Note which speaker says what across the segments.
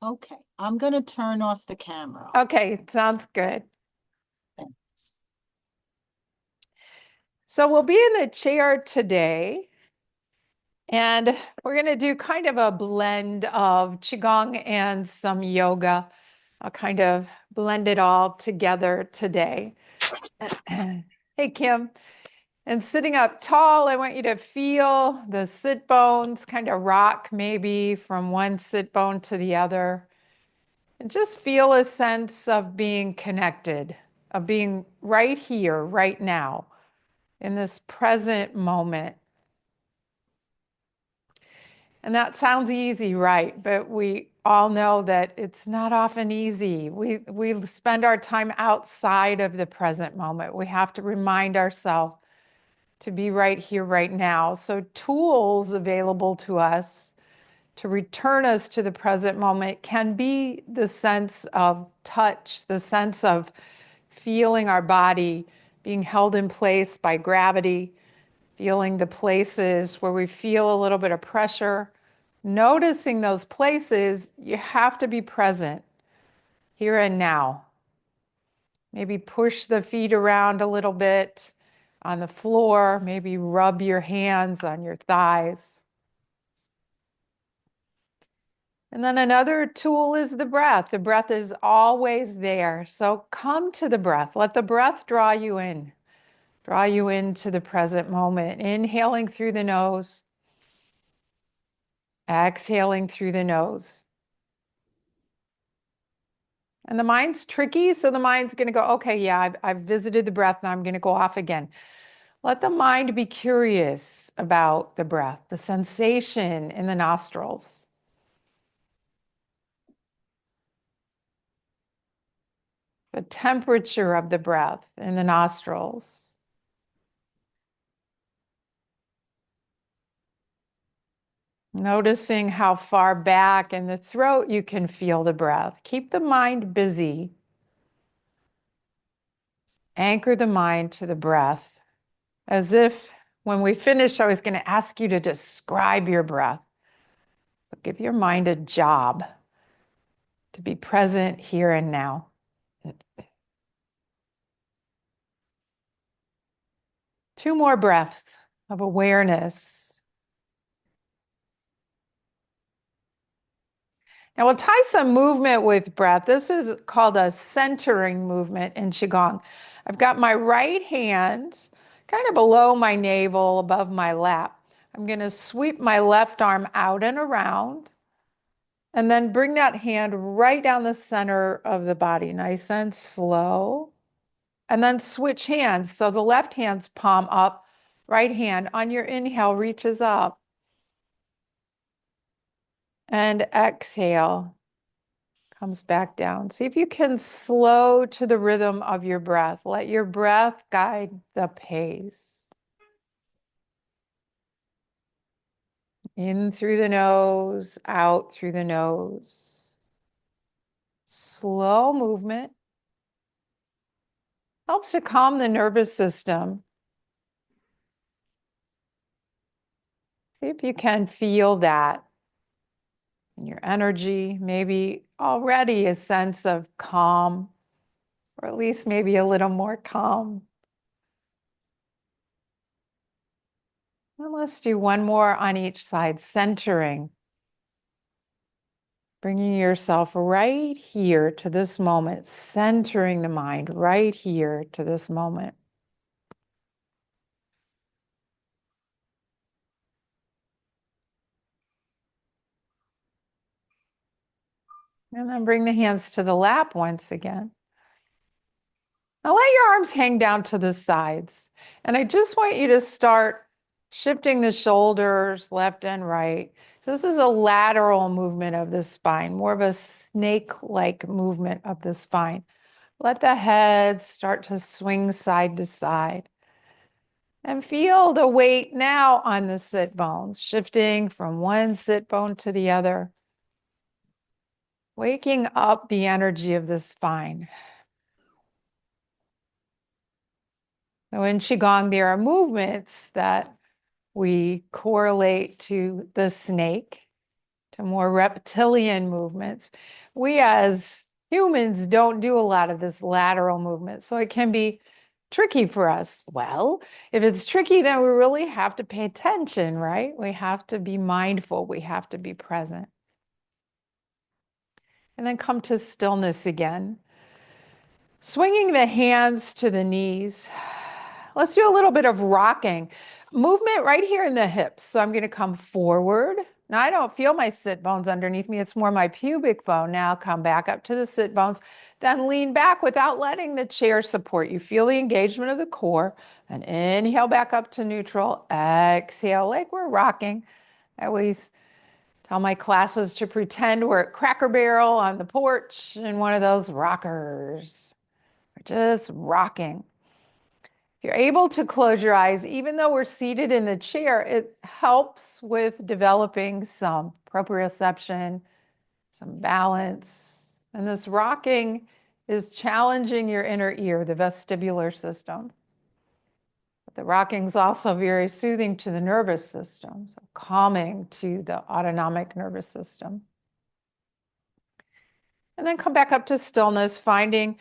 Speaker 1: Okay, I'm going to turn off the camera.
Speaker 2: Okay, sounds good. So we'll be in the chair today, and we're going to do kind of a blend of Qigong and some yoga. I'll kind of blend it all together today. Hey, Kim. And sitting up tall, I want you to feel the sit bones kind of rock maybe from one sit bone to the other. And just feel a sense of being connected, of being right here, right now, in this present moment. And that sounds easy, right? But we all know that it's not often easy. We spend our time outside of the present moment. We have to remind ourselves to be right here, right now. So tools available to us to return us to the present moment can be the sense of touch, the sense of feeling our body being held in place by gravity, feeling the places where we feel a little bit of pressure. Noticing those places, you have to be present here and now. Maybe push the feet around a little bit on the floor, maybe rub your hands on your thighs. And then another tool is the breath. The breath is always there. So come to the breath. Let the breath draw you into the present moment. Inhaling through the nose, exhaling through the nose. And the mind's tricky, so the mind's going to go, okay, yeah, I've visited the breath, now I'm going to go off again. Let the mind be curious about the breath, the sensation in the nostrils. The temperature of the breath in the nostrils. Noticing how far back in the throat you can feel the breath. Keep the mind busy. Anchor the mind to the breath, as if when we finish, I was going to ask you to describe your breath. But give your mind a job to be present here and now. Two more breaths of awareness. Now we'll tie some movement with breath. This is called a centering movement in Qigong. I've got my right hand kind of below my navel, above my lap. I'm going to sweep my left arm out and around, and then bring that hand right down the center of the body, nice and slow. And then switch hands. So the left hand's palm up, right hand on your inhale reaches up. And exhale, comes back down. See if you can slow to the rhythm of your breath. Let your breath guide the pace. In through the nose, out through the nose. Slow movement. Helps to calm the nervous system. See if you can feel that in your energy, maybe already a sense of calm, or at least maybe a little more calm. And let's do one more on each side, centering. Bringing yourself right here to this moment, centering the mind right here to this moment. And then bring the hands to the lap once again. Now let your arms hang down to the sides. And I just want you to start shifting the shoulders left and right. So this is a lateral movement of the spine, more of a snake-like movement of the spine. Let the head start to swing side to side. And feel the weight now on the sit bones, shifting from one sit bone to the other. Waking up the energy of the spine. So in Qigong, there are movements that we correlate to the snake, to more reptilian movements. We as humans don't do a lot of this lateral movement, so it can be tricky for us. Well, if it's tricky, then we really have to pay attention, right? We have to be mindful. We have to be present. And then come to stillness again. Swinging the hands to the knees. Let's do a little bit of rocking. Movement right here in the hips. So I'm going to come forward. Now I don't feel my sit bones underneath me. It's more my pubic bone. Now come back up to the sit bones. Then lean back without letting the chair support you. Feel the engagement of the core. Then inhale back up to neutral. Exhale like we're rocking. I always tell my classes to pretend we're at Cracker Barrel on the porch in one of those rockers. We're just rocking. If you're able to close your eyes, even though we're seated in the chair, it helps with developing some proprioception, some balance. And this rocking is challenging your inner ear, the vestibular system. But the rocking is also very soothing to the nervous system, so calming to the autonomic nervous system. And then come back up to stillness, finding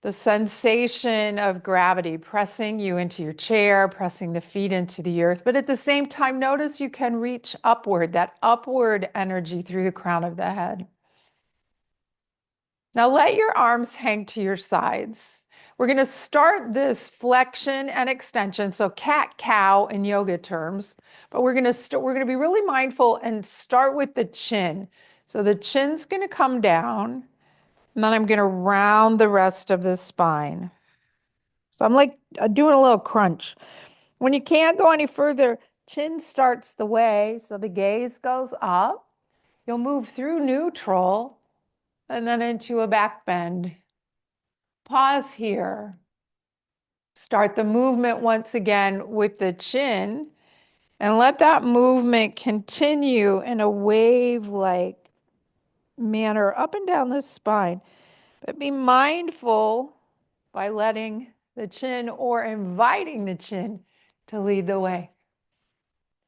Speaker 2: the sensation of gravity pressing you into your chair, pressing the feet into the earth. But at the same time, notice you can reach upward, that upward energy through the crown of the head. Now let your arms hang to your sides. We're going to start this flexion and extension, so cat cow in yoga terms, but we're going to be really mindful and start with the chin. So the chin's going to come down. And then I'm going to round the rest of the spine. So I'm like doing a little crunch. When you can't go any further, chin starts the way, so the gaze goes up. You'll move through neutral and then into a back bend. Pause here. Start the movement once again with the chin and let that movement continue in a wave-like manner up and down the spine. But be mindful by letting the chin or inviting the chin to lead the way.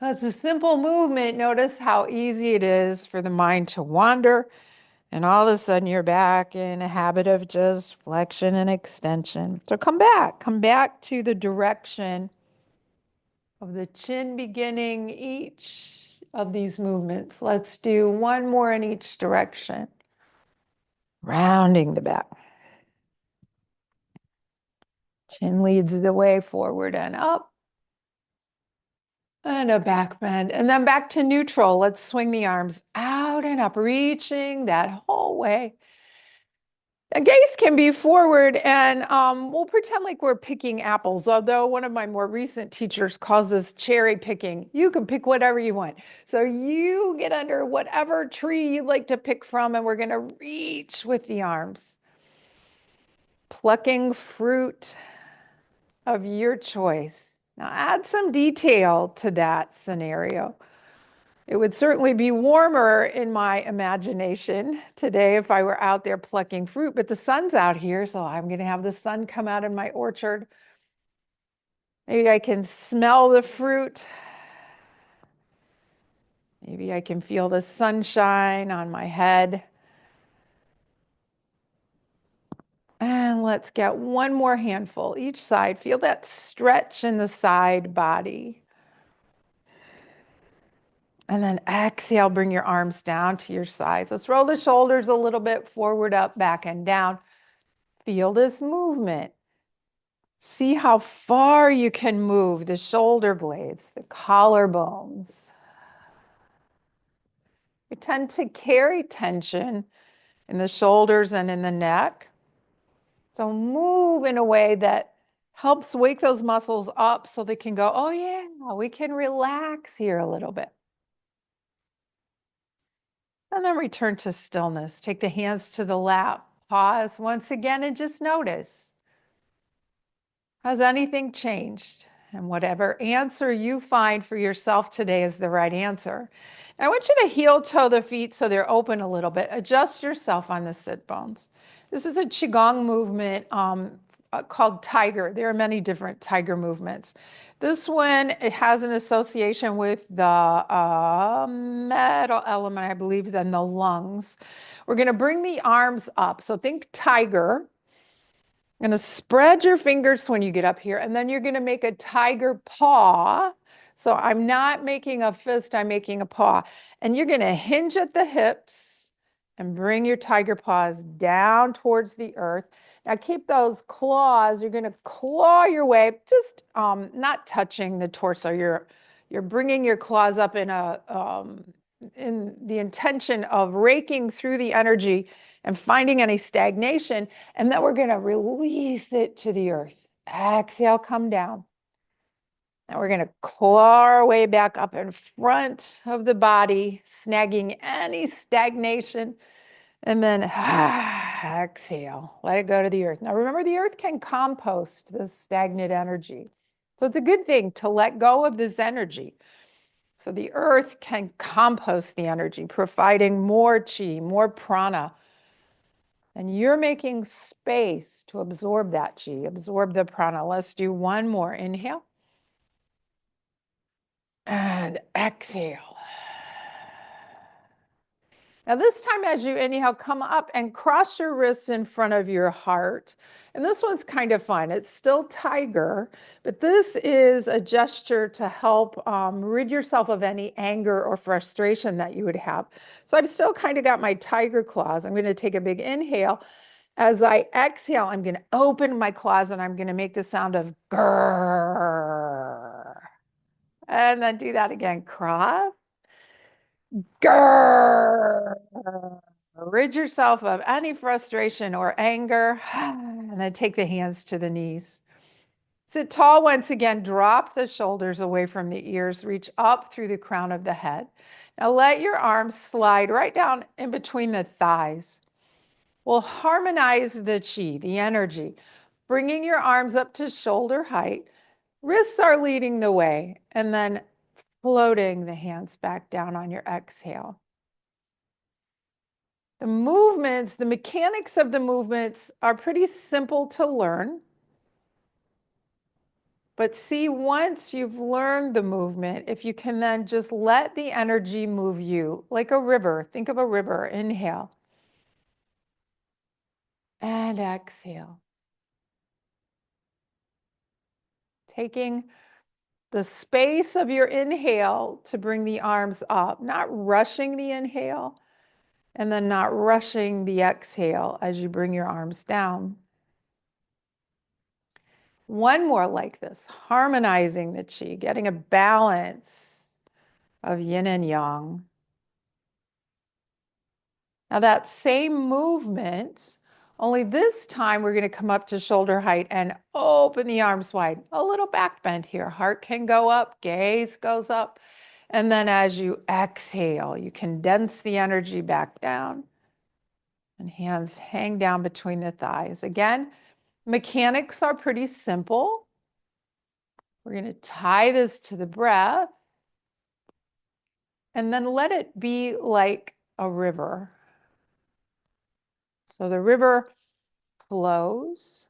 Speaker 2: That's a simple movement. Notice how easy it is for the mind to wander, and all of a sudden you're back in a habit of just flexion and extension. So come back to the direction of the chin beginning each of these movements. Let's do one more in each direction. Rounding the back. Chin leads the way forward and up. And a back bend. And then back to neutral. Let's swing the arms out and up, reaching that whole way. A gaze can be forward, and we'll pretend like we're picking apples, although one of my more recent teachers calls this cherry picking. You can pick whatever you want. So you get under whatever tree you'd like to pick from, and we're going to reach with the arms. Plucking fruit of your choice. Now add some detail to that scenario. It would certainly be warmer in my imagination today if I were out there plucking fruit, but the sun's out here, so I'm going to have the sun come out in my orchard. Maybe I can smell the fruit. Maybe I can feel the sunshine on my head. And let's get one more handful each side. Feel that stretch in the side body. And then exhale, bring your arms down to your sides. Let's roll the shoulders a little bit forward, up, back, and down. Feel this movement. See how far you can move the shoulder blades, the collarbones. We tend to carry tension in the shoulders and in the neck. So move in a way that helps wake those muscles up so they can go, oh yeah, we can relax here a little bit. And then return to stillness. Take the hands to the lap. Pause once again and just notice. Has anything changed? And whatever answer you find for yourself today is the right answer. Now, I want you to heel toe the feet so they're open a little bit. Adjust yourself on the sit bones. This is a Qigong movement called tiger. There are many different tiger movements. This one, it has an association with the metal element, I believe, than the lungs. We're going to bring the arms up. So think tiger. You're going to spread your fingers when you get up here, and then you're going to make a tiger paw. So I'm not making a fist, I'm making a paw. And you're going to hinge at the hips and bring your tiger paws down towards the earth. Now keep those claws. You're going to claw your way, just not touching the torso. You're bringing your claws up in the intention of raking through the energy and finding any stagnation. And then we're going to release it to the earth. Exhale, come down. And we're going to claw our way back up in front of the body, snagging any stagnation. And then exhale, let it go to the earth. Now remember, the earth can compost this stagnant energy. So it's a good thing to let go of this energy. So the earth can compost the energy, providing more chi, more prana. And you're making space to absorb that chi, absorb the prana. Let's do one more. Inhale. And exhale. Now this time as you inhale, come up and cross your wrists in front of your heart. And this one's kind of fun. It's still tiger, but this is a gesture to help rid yourself of any anger or frustration that you would have. So I've still kind of got my tiger claws. I'm going to take a big inhale. As I exhale, I'm going to open my claws and I'm going to make the sound of grrr. And then do that again. Cross. Grrr. Rid yourself of any frustration or anger. And then take the hands to the knees. Sit tall once again. Drop the shoulders away from the ears. Reach up through the crown of the head. Now let your arms slide right down in between the thighs. We'll harmonize the chi, the energy, bringing your arms up to shoulder height. Wrists are leading the way, and then floating the hands back down on your exhale. The movements, the mechanics of the movements are pretty simple to learn. But see, once you've learned the movement, if you can then just let the energy move you like a river. Think of a river. Inhale. And exhale. Taking the space of your inhale to bring the arms up, not rushing the inhale, and then not rushing the exhale as you bring your arms down. One more like this, harmonizing the chi, getting a balance of yin and yang. Now that same movement, only this time we're going to come up to shoulder height and open the arms wide. A little back bend here. Heart can go up, gaze goes up. And then as you exhale, you condense the energy back down. And hands hang down between the thighs. Again, mechanics are pretty simple. We're going to tie this to the breath. And then let it be like a river. So the river flows,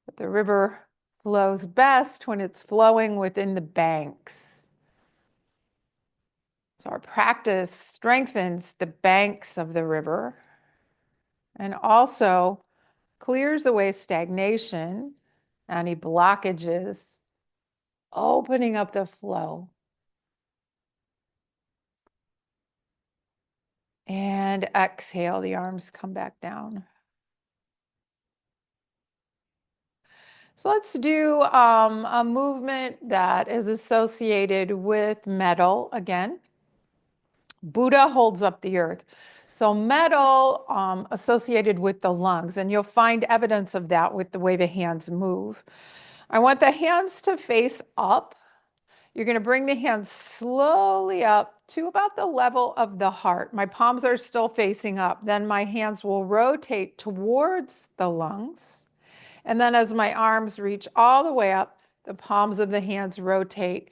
Speaker 2: but the river flows best when it's flowing within the banks. So our practice strengthens the banks of the river and also clears away stagnation, any blockages, opening up the flow. And exhale, the arms come back down. So let's do a movement that is associated with metal again. Buddha holds up the earth. So metal associated with the lungs, and you'll find evidence of that with the way the hands move. I want the hands to face up. You're going to bring the hands slowly up to about the level of the heart. My palms are still facing up. Then my hands will rotate towards the lungs. And then as my arms reach all the way up, the palms of the hands rotate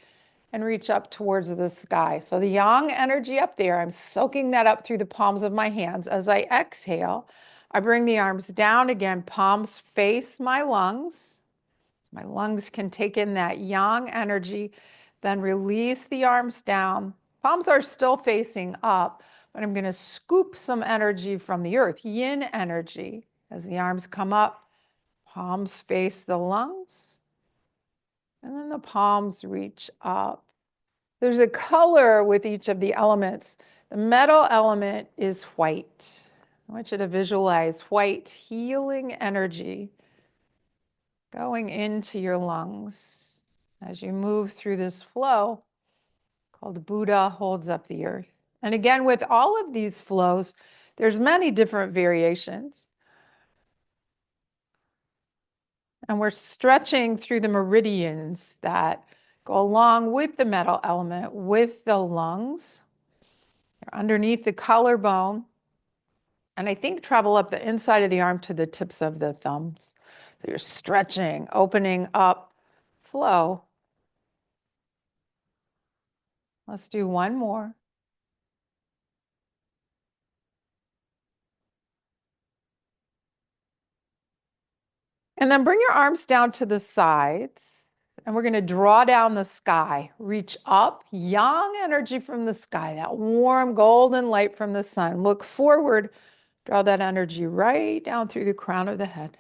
Speaker 2: and reach up towards the sky. So the yang energy up there, I'm soaking that up through the palms of my hands. As I exhale, I bring the arms down again, palms face my lungs. My lungs can take in that yang energy, then release the arms down. Palms are still facing up, but I'm going to scoop some energy from the earth, yin energy. As the arms come up, palms face the lungs, and then the palms reach up. There's a color with each of the elements. The metal element is white. I want you to visualize white healing energy going into your lungs as you move through this flow called Buddha holds up the earth. And again, with all of these flows, there's many different variations. And we're stretching through the meridians that go along with the metal element, with the lungs. They're underneath the collarbone. And I think travel up the inside of the arm to the tips of the thumbs. So you're stretching, opening up, flow. Let's do one more. And then bring your arms down to the sides. And we're going to draw down the sky. Reach up, yang energy from the sky, that warm golden light from the sun. Look forward, draw that energy right down through the crown of the head.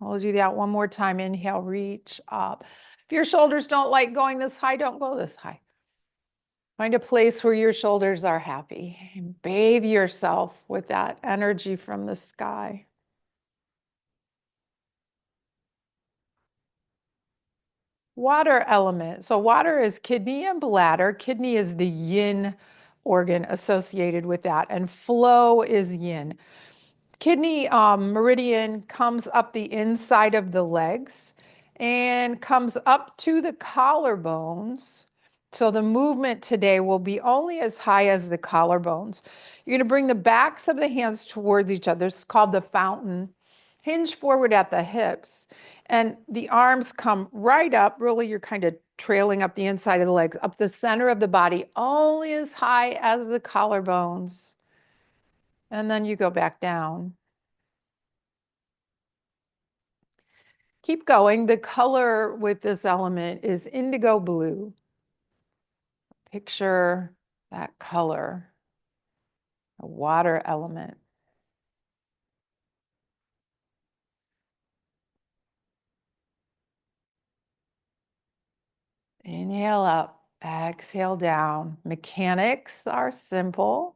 Speaker 2: I'll do that one more time. Inhale, reach up. If your shoulders don't like going this high, don't go this high. Find a place where your shoulders are happy and bathe yourself with that energy from the sky. Water element. So water is kidney and bladder. Kidney is the yin organ associated with that, and flow is yin. Kidney meridian comes up the inside of the legs and comes up to the collarbones. So the movement today will be only as high as the collarbones. You're going to bring the backs of the hands towards each other. It's called the fountain. Hinge forward at the hips, and the arms come right up. Really, you're kind of trailing up the inside of the legs, up the center of the body, only as high as the collarbones. And then you go back down. Keep going. The color with this element is indigo blue. Picture that color, a water element. Inhale up, exhale down. Mechanics are simple.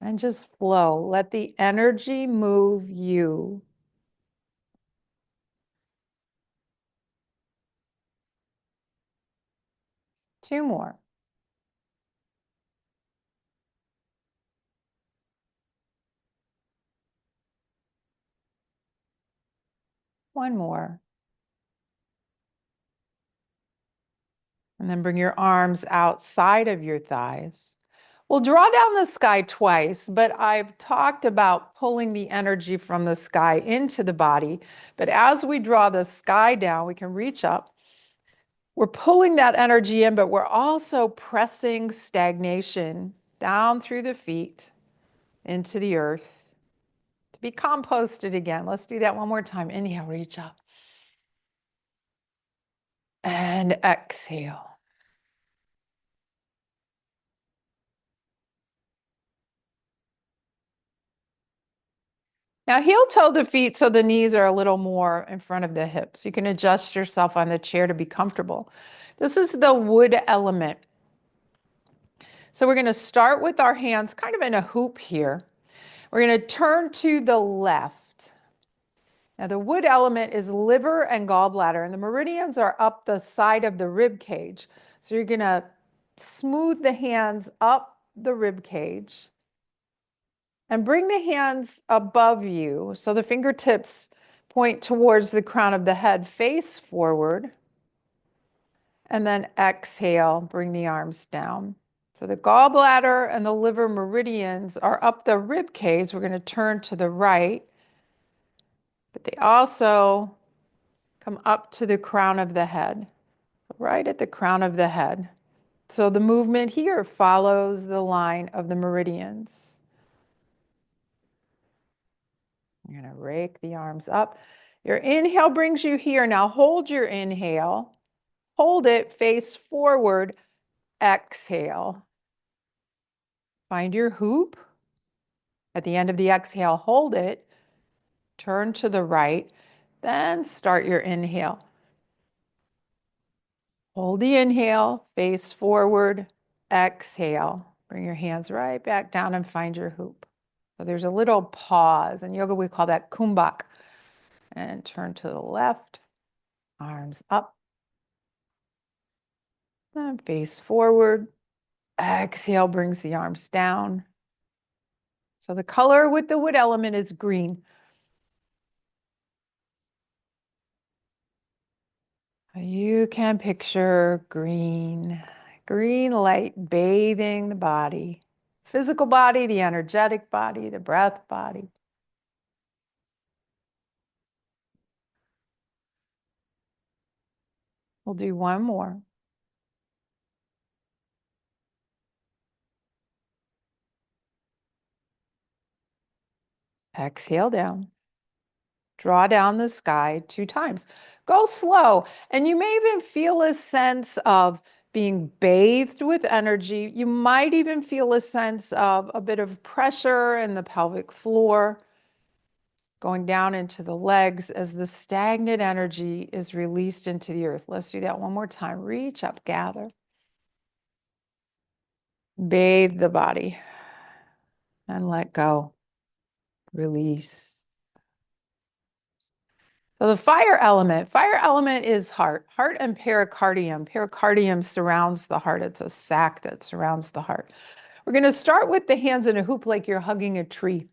Speaker 2: And just flow. Let the energy move you. Two more. One more. And then bring your arms outside of your thighs. We'll draw down the sky twice, but I've talked about pulling the energy from the sky into the body. But as we draw the sky down, we can reach up. We're pulling that energy in, but we're also pressing stagnation down through the feet into the earth to be composted again. Let's do that one more time. Inhale, reach up. And exhale. Now heel toe the feet so the knees are a little more in front of the hips. You can adjust yourself on the chair to be comfortable. This is the wood element. So we're going to start with our hands kind of in a hoop here. We're going to turn to the left. Now the wood element is liver and gallbladder, and the meridians are up the side of the rib cage. So you're going to smooth the hands up the rib cage. And bring the hands above you so the fingertips point towards the crown of the head, face forward. And then exhale, bring the arms down. So the gallbladder and the liver meridians are up the rib cage. We're going to turn to the right, but they also come up to the crown of the head, right at the crown of the head. So the movement here follows the line of the meridians. You're going to rake the arms up. Your inhale brings you here. Now hold your inhale. Hold it, face forward. Exhale. Find your hoop. At the end of the exhale, hold it. Turn to the right. Then start your inhale. Hold the inhale, face forward. Exhale. Bring your hands right back down and find your hoop. So there's a little pause. In yoga, we call that kumbhak. And turn to the left, arms up, and face forward. Exhale brings the arms down. So the color with the wood element is green. You can picture green light bathing the body, physical body, the energetic body, the breath body. We'll do one more. Exhale down. Draw down the sky 2 times. Go slow. And you may even feel a sense of being bathed with energy. You might even feel a sense of a bit of pressure in the pelvic floor, going down into the legs as the stagnant energy is released into the earth. Let's do that one more time. Reach up, gather. Bathe the body and let go. Release. So the fire element is heart and pericardium. Pericardium surrounds the heart. It's a sac that surrounds the heart. We're going to start with the hands in a hoop like you're hugging a tree.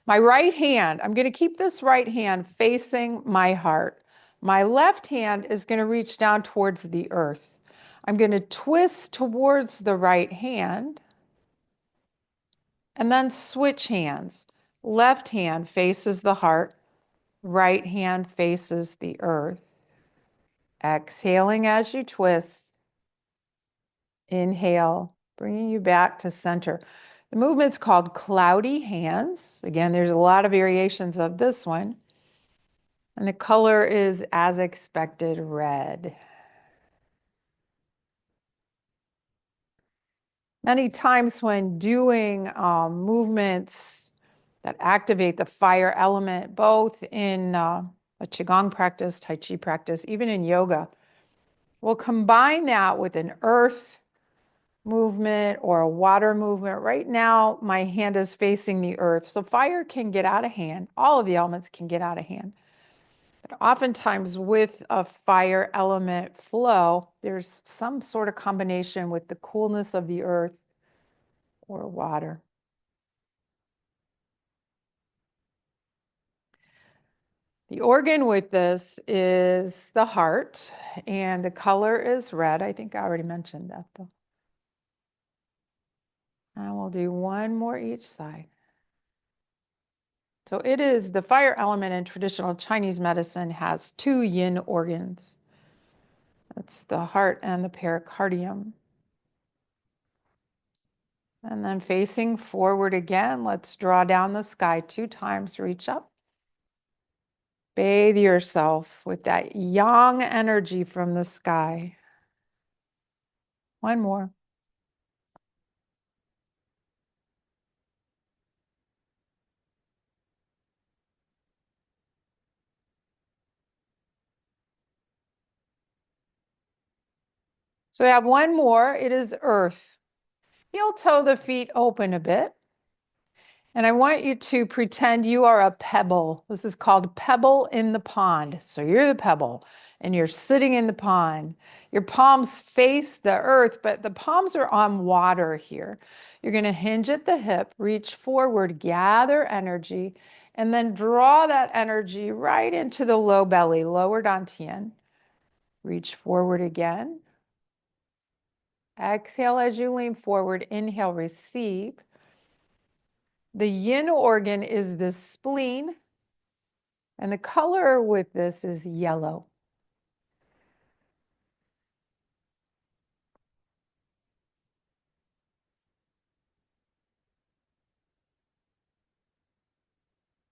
Speaker 2: My right hand, I'm going to keep this right hand facing my heart. My left hand is going to reach down towards the earth. I'm going to twist towards the right hand and then switch hands. Left hand faces the heart. Right hand faces the earth. Exhaling as you twist. Inhale, bringing you back to center. The movement's called cloudy hands. Again, there's a lot of variations of this one. And the color is, as expected, red. Many times when doing movements that activate the fire element, both in a Qigong practice, Tai Chi practice, even in yoga, we'll combine that with an earth movement or a water movement. Right now, my hand is facing the earth, so fire can get out of hand. All of the elements can get out of hand. But oftentimes with a fire element flow, there's some sort of combination with the coolness of the earth or water. The organ with this is the heart, and the color is red. I think I already mentioned that though. And we'll do one more each side. So it is the fire element in traditional Chinese medicine has 2 yin organs. That's the heart and the pericardium. And then facing forward again, let's draw down the sky 2 times, reach up. Bathe yourself with that yang energy from the sky. One more. So we have one more. It is earth. Heel toe the feet open a bit. And I want you to pretend you are a pebble. This is called pebble in the pond. So you're the pebble and you're sitting in the pond. Your palms face the earth, but the palms are on water here. You're going to hinge at the hip, reach forward, gather energy, and then draw that energy right into the low belly, lower dantian. Reach forward again. Exhale as you lean forward. Inhale, receive. The yin organ is the spleen, and the color with this is yellow.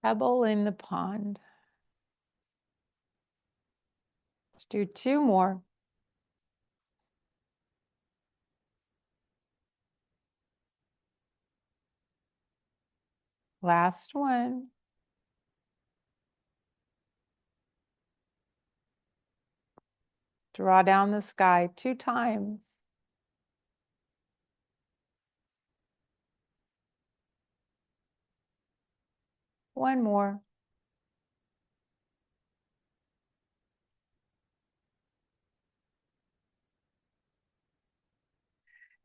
Speaker 2: Pebble in the pond. Let's do 2 more. Last one. Draw down the sky 2 times. One more.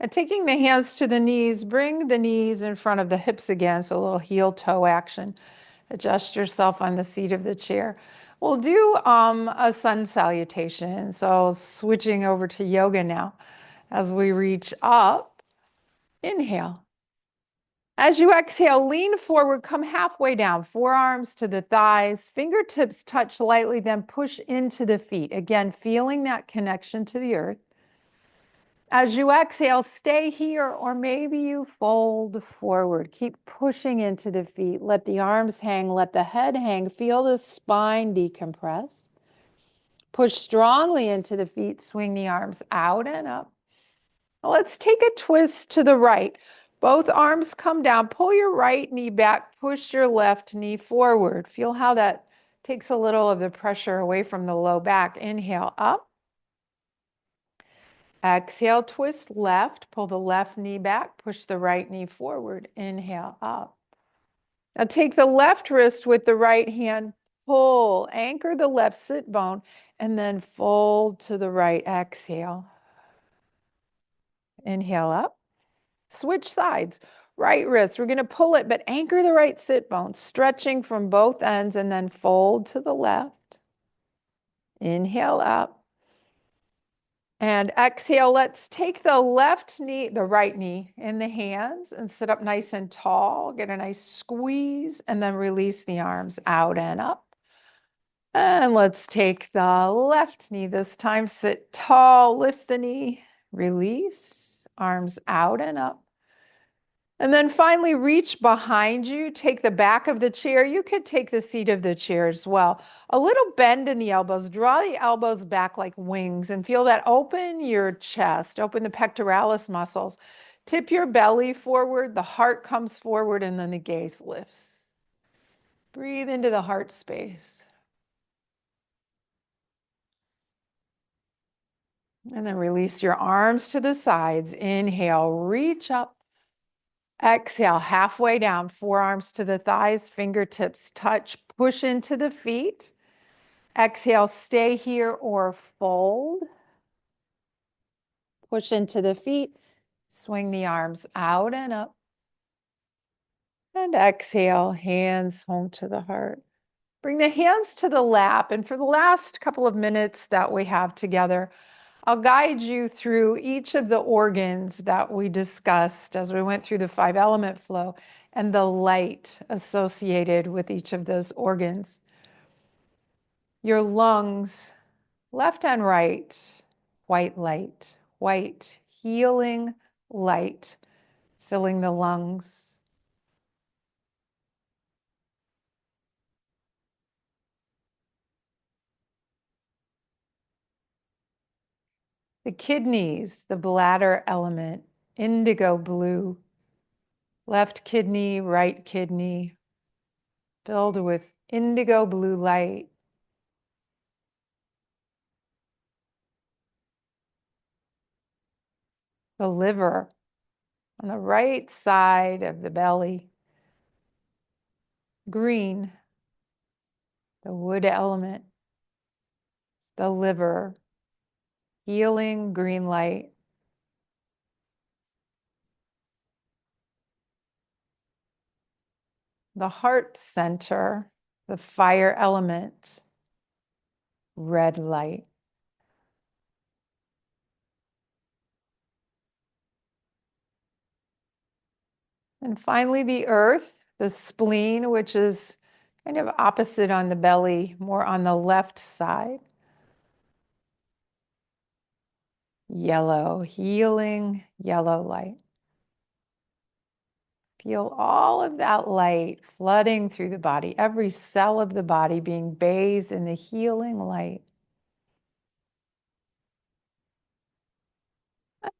Speaker 2: And taking the hands to the knees, bring the knees in front of the hips again, so a little heel toe action. Adjust yourself on the seat of the chair. We'll do a sun salutation. So switching over to yoga now. As we reach up, inhale. As you exhale, lean forward, come halfway down, forearms to the thighs, fingertips touch lightly, then push into the feet. Again, feeling that connection to the earth. As you exhale, stay here, or maybe you fold forward. Keep pushing into the feet. Let the arms hang, let the head hang. Feel the spine decompress. Push strongly into the feet, swing the arms out and up. Now let's take a twist to the right. Both arms come down. Pull your right knee back, push your left knee forward. Feel how that takes a little of the pressure away from the low back. Inhale up. Exhale, twist left, pull the left knee back, push the right knee forward. Inhale up. Now take the left wrist with the right hand, pull, anchor the left sit bone, and then fold to the right. Exhale. Inhale up. Switch sides. Right wrist, we're going to pull it, but anchor the right sit bone, stretching from both ends, and then fold to the left. Inhale up. And exhale, let's take the left knee, the right knee in the hands and sit up nice and tall. Get a nice squeeze and then release the arms out and up. And let's take the left knee this time. Sit tall, lift the knee, release, arms out and up. And then finally reach behind you, take the back of the chair. You could take the seat of the chair as well. A little bend in the elbows, draw the elbows back like wings and feel that open your chest, open the pectoralis muscles. Tip your belly forward, the heart comes forward, and then the gaze lifts. Breathe into the heart space. And then release your arms to the sides. Inhale, reach up. Exhale, halfway down, forearms to the thighs, fingertips touch, push into the feet. Exhale, stay here or fold. Push into the feet, swing the arms out and up. And exhale, hands home to the heart. Bring the hands to the lap. And for the last couple of minutes that we have together, I'll guide you through each of the organs that we discussed as we went through the 5-element flow and the light associated with each of those organs. Your lungs, left and right, white light, white healing light filling the lungs. The kidneys, the bladder element, indigo blue, left kidney, right kidney, filled with indigo blue light. The liver on the right side of the belly, green, the wood element, the liver, healing green light. The heart center, the fire element, red light. And finally, the earth, the spleen, which is kind of opposite on the belly, more on the left side. Yellow, healing yellow light. Feel all of that light flooding through the body, every cell of the body being bathed in the healing light.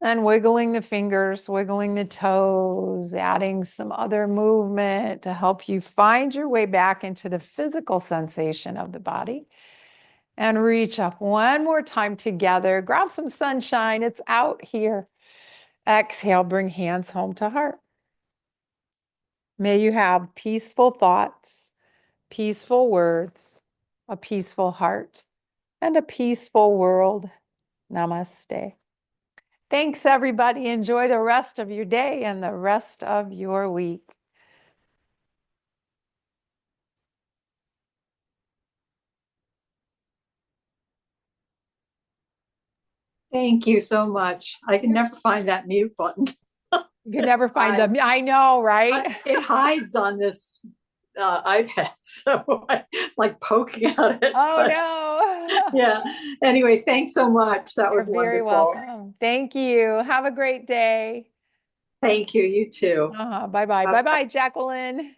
Speaker 2: And wiggling the fingers, wiggling the toes, adding some other movement to help you find your way back into the physical sensation of the body. And reach up one more time together. Grab some sunshine. It's out here. Exhale, bring hands home to heart. May you have peaceful thoughts, peaceful words, a peaceful heart, and a peaceful world. Namaste. Thanks, everybody. Enjoy the rest of your day and the rest of your week.
Speaker 3: Thank you so much. I can never find that mute button.
Speaker 2: You can never find them. I know, right?
Speaker 3: It hides on this iPad, so I like poking at it.
Speaker 2: Oh,
Speaker 3: but,
Speaker 2: no.
Speaker 3: Yeah. Anyway, thanks so much. That
Speaker 2: You're
Speaker 3: was
Speaker 2: very
Speaker 3: wonderful.
Speaker 2: welcome. Thank you. Have a great day.
Speaker 3: Thank you. You too.
Speaker 2: Bye-bye. Bye-bye, Jacqueline.